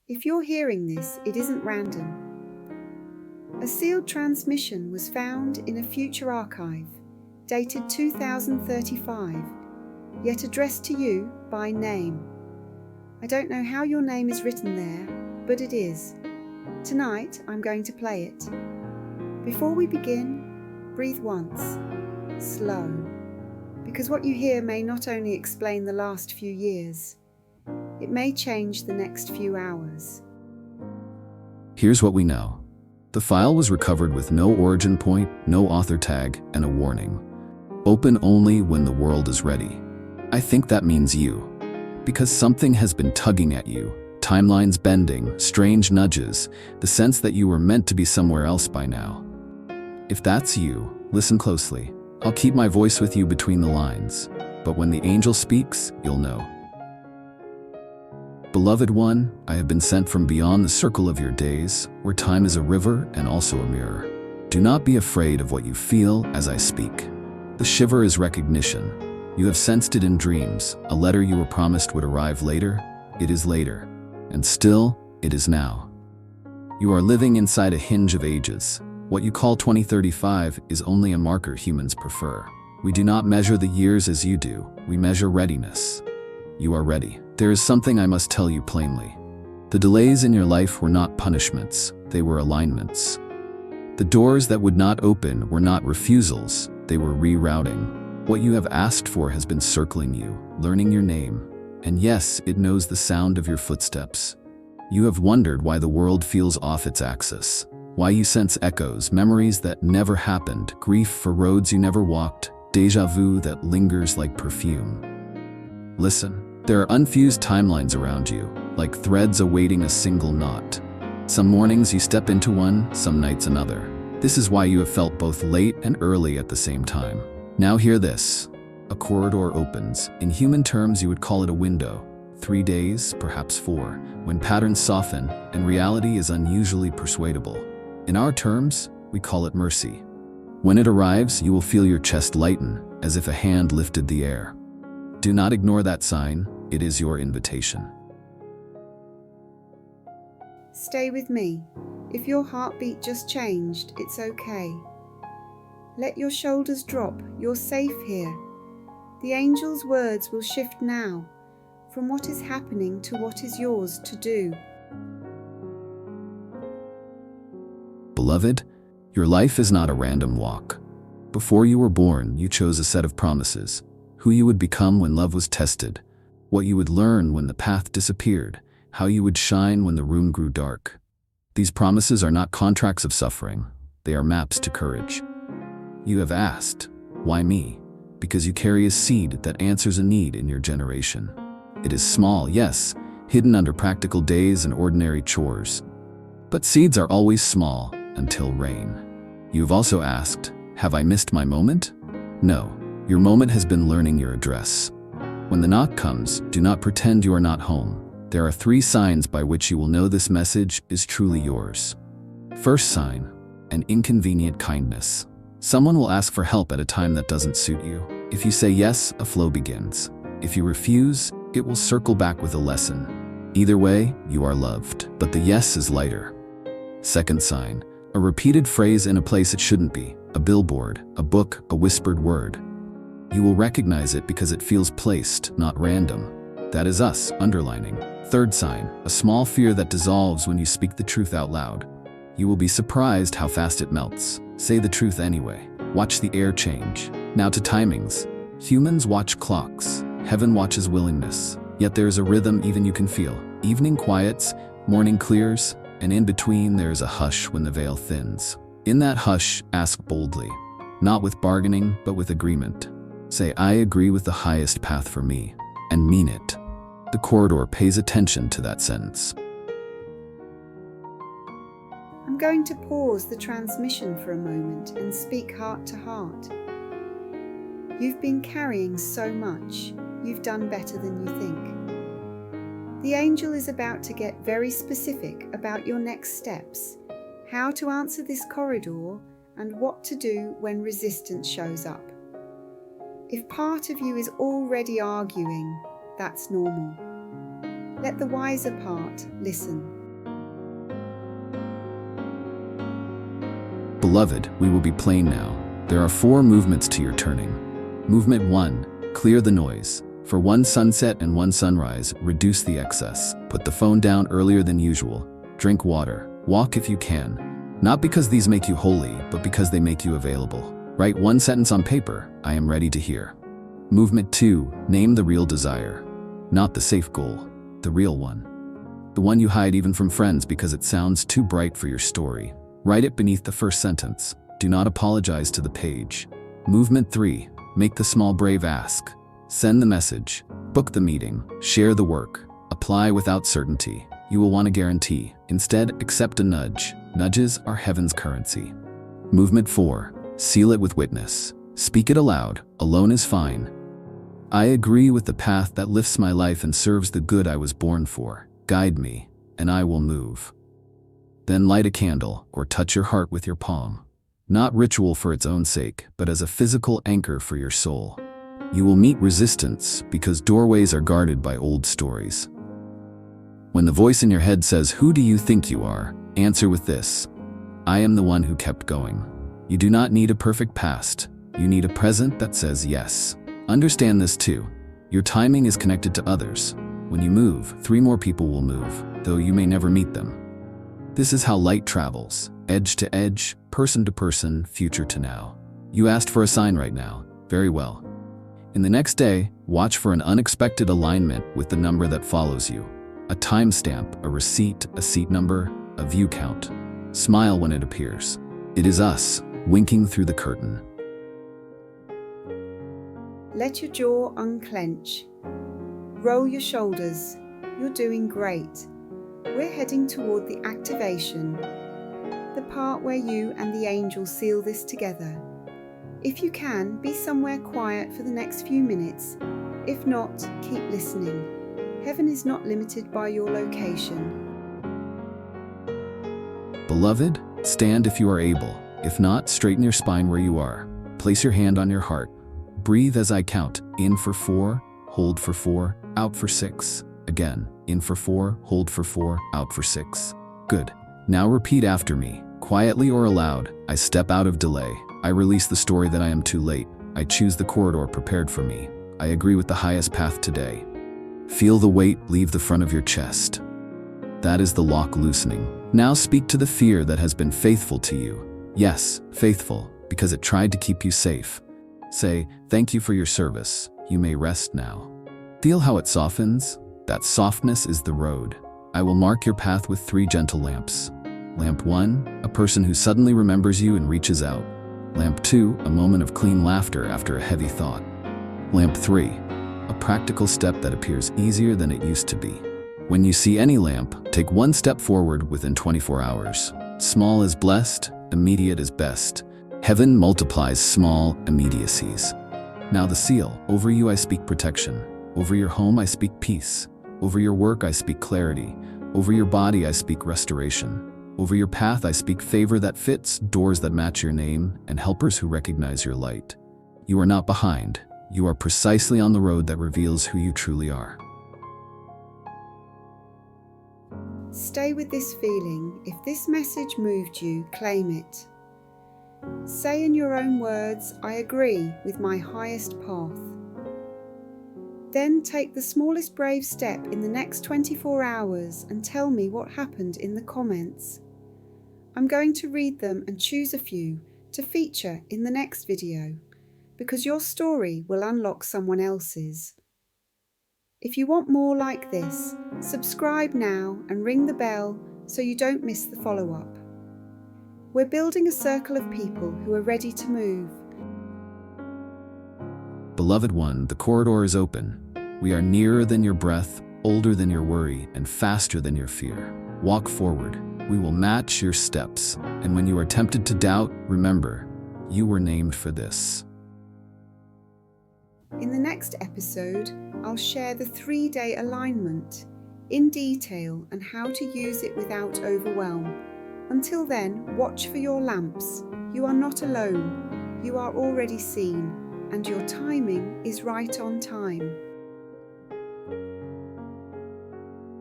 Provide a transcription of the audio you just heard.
If you're hearing this, it isn't random. A sealed transmission was found in a future archive, dated 2035, yet addressed to you by name. I don't know how your name is written there, but it is. Tonight, I'm going to play it. Before we begin, breathe once, slow, because what you hear may not only explain the last few years, it may change the next few hours. Here's what we know. The file was recovered with no origin point, no author tag, and a warning. Open only when the world is ready. I think that means you. Because something has been tugging at you, timelines bending, strange nudges, the sense that you were meant to be somewhere else by now. If that's you, listen closely. I'll keep my voice with you between the lines, but when the angel speaks, you'll know. Beloved one, I have been sent from beyond the circle of your days, where time is a river and also a mirror. Do not be afraid of what you feel as I speak. The shiver is recognition. You have sensed it in dreams. A letter you were promised would arrive later. It is later. And still, it is now. You are living inside a hinge of ages. What you call 2035 is only a marker humans prefer. We do not measure the years as you do. We measure readiness. You are ready. There is something I must tell you plainly. The delays in your life were not punishments, they were alignments. The doors that would not open were not refusals, they were rerouting. What you have asked for has been circling you, learning your name. And yes, it knows the sound of your footsteps. You have wondered why the world feels off its axis, why you sense echoes, memories that never happened, grief for roads you never walked, déjà vu that lingers like perfume. Listen. There are unfused timelines around you, like threads awaiting a single knot. Some mornings you step into one, some nights another. This is why you have felt both late and early at the same time. Now hear this. A corridor opens. In human terms, you would call it a window. 3 days, perhaps 4, when patterns soften and reality is unusually persuadable. In our terms, we call it mercy. When it arrives, you will feel your chest lighten, as if a hand lifted the air. Do not ignore that sign. It is your invitation. Stay with me. If your heartbeat just changed, it's okay. Let your shoulders drop. You're safe here. The angel's words will shift now, from what is happening to what is yours to do. Beloved, your life is not a random walk. Before you were born, you chose a set of promises. Who you would become when love was tested, what you would learn when the path disappeared, how you would shine when the room grew dark. These promises are not contracts of suffering, they are maps to courage. You have asked, why me? Because you carry a seed that answers a need in your generation. It is small, yes, hidden under practical days and ordinary chores. But seeds are always small until rain. You have also asked, have I missed my moment? No. Your moment has been learning your address. When the knock comes, do not pretend you are not home. There are 3 signs by which you will know this message is truly yours. First sign, an inconvenient kindness. Someone will ask for help at a time that doesn't suit you. If you say yes, a flow begins. If you refuse, it will circle back with a lesson. Either way, you are loved, but the yes is lighter. Second sign, a repeated phrase in a place it shouldn't be. A billboard, a book, a whispered word. You will recognize it because it feels placed, not random. That is us, underlining. Third sign, a small fear that dissolves when you speak the truth out loud. You will be surprised how fast it melts. Say the truth anyway. Watch the air change. Now to timings. Humans watch clocks. Heaven watches willingness. Yet there is a rhythm even you can feel. Evening quiets, morning clears, and in between there is a hush when the veil thins. In that hush, ask boldly. Not with bargaining, but with agreement. Say, I agree with the highest path for me, and mean it. The corridor pays attention to that sentence. I'm going to pause the transmission for a moment and speak heart to heart. You've been carrying so much. You've done better than you think. The angel is about to get very specific about your next steps, how to answer this corridor, and what to do when resistance shows up. If part of you is already arguing, that's normal. Let the wiser part listen. Beloved, we will be plain now. There are 4 movements to your turning. Movement 1. Clear the noise. For 1 sunset and 1 sunrise, reduce the excess. Put the phone down earlier than usual. Drink water. Walk if you can. Not because these make you holy, but because they make you available. Write 1 sentence on paper, I am ready to hear. Movement 2. Name the real desire. Not the safe goal, the real one. The one you hide even from friends because it sounds too bright for your story. Write it beneath the first sentence. Do not apologize to the page. Movement 3. Make the small brave ask. Send the message. Book the meeting. Share the work. Apply without certainty. You will want a guarantee. Instead, accept a nudge. Nudges are heaven's currency. Movement 4. Seal it with witness. Speak it aloud. Alone is fine. I agree with the path that lifts my life and serves the good I was born for. Guide me, and I will move. Then light a candle or touch your heart with your palm. Not ritual for its own sake, but as a physical anchor for your soul. You will meet resistance because doorways are guarded by old stories. When the voice in your head says, "Who do you think you are?" answer with this: I am the one who kept going. You do not need a perfect past. You need a present that says yes. Understand this too. Your timing is connected to others. When you move, 3 more people will move, though you may never meet them. This is how light travels, edge to edge, person to person, future to now. You asked for a sign right now. Very well. In the next day, watch for an unexpected alignment with the number that follows you. A timestamp, a receipt, a seat number, a view count. Smile when it appears. It is us, winking through the curtain. Let your jaw unclench. Roll your shoulders. You're doing great. We're heading toward the activation, the part where you and the angel seal this together. If you can, be somewhere quiet for the next few minutes. If not, keep listening. Heaven is not limited by your location. Beloved, stand if you are able. If not, straighten your spine where you are. Place your hand on your heart. Breathe as I count. In for 4, hold for 4, out for 6. Again, in for 4, hold for 4, out for 6. Good. Now repeat after me, quietly or aloud. I step out of delay. I release the story that I am too late. I choose the corridor prepared for me. I agree with the highest path today. Feel the weight leave the front of your chest. That is the lock loosening. Now speak to the fear that has been faithful to you. Yes, faithful, because it tried to keep you safe. Say, thank you for your service. You may rest now. Feel how it softens. That softness is the road. I will mark your path with 3 gentle lamps. Lamp 1, a person who suddenly remembers you and reaches out. Lamp 2, a moment of clean laughter after a heavy thought. Lamp 3, a practical step that appears easier than it used to be. When you see any lamp, take 1 step forward within 24 hours. Small is blessed, immediate is best. Heaven multiplies small immediacies. Now the seal. Over you I speak protection. Over your home I speak peace. Over your work I speak clarity. Over your body I speak restoration. Over your path I speak favor that fits, doors that match your name, and helpers who recognize your light. You are not behind. You are precisely on the road that reveals who you truly are. Stay with this feeling. If this message moved you, claim it. Say in your own words, I agree with my highest path. Then take the smallest brave step in the next 24 hours and tell me what happened in the comments. I'm going to read them and choose a few to feature in the next video, because your story will unlock someone else's. If you want more like this, subscribe now and ring the bell so you don't miss the follow-up. We're building a circle of people who are ready to move. Beloved one, the corridor is open. We are nearer than your breath, older than your worry, and faster than your fear. Walk forward. We will match your steps. And when you are tempted to doubt, remember, you were named for this. In the next episode, I'll share the 3-day alignment in detail and how to use it without overwhelm. Until then, watch for your lamps. You are not alone. You are already seen, and your timing is right on time.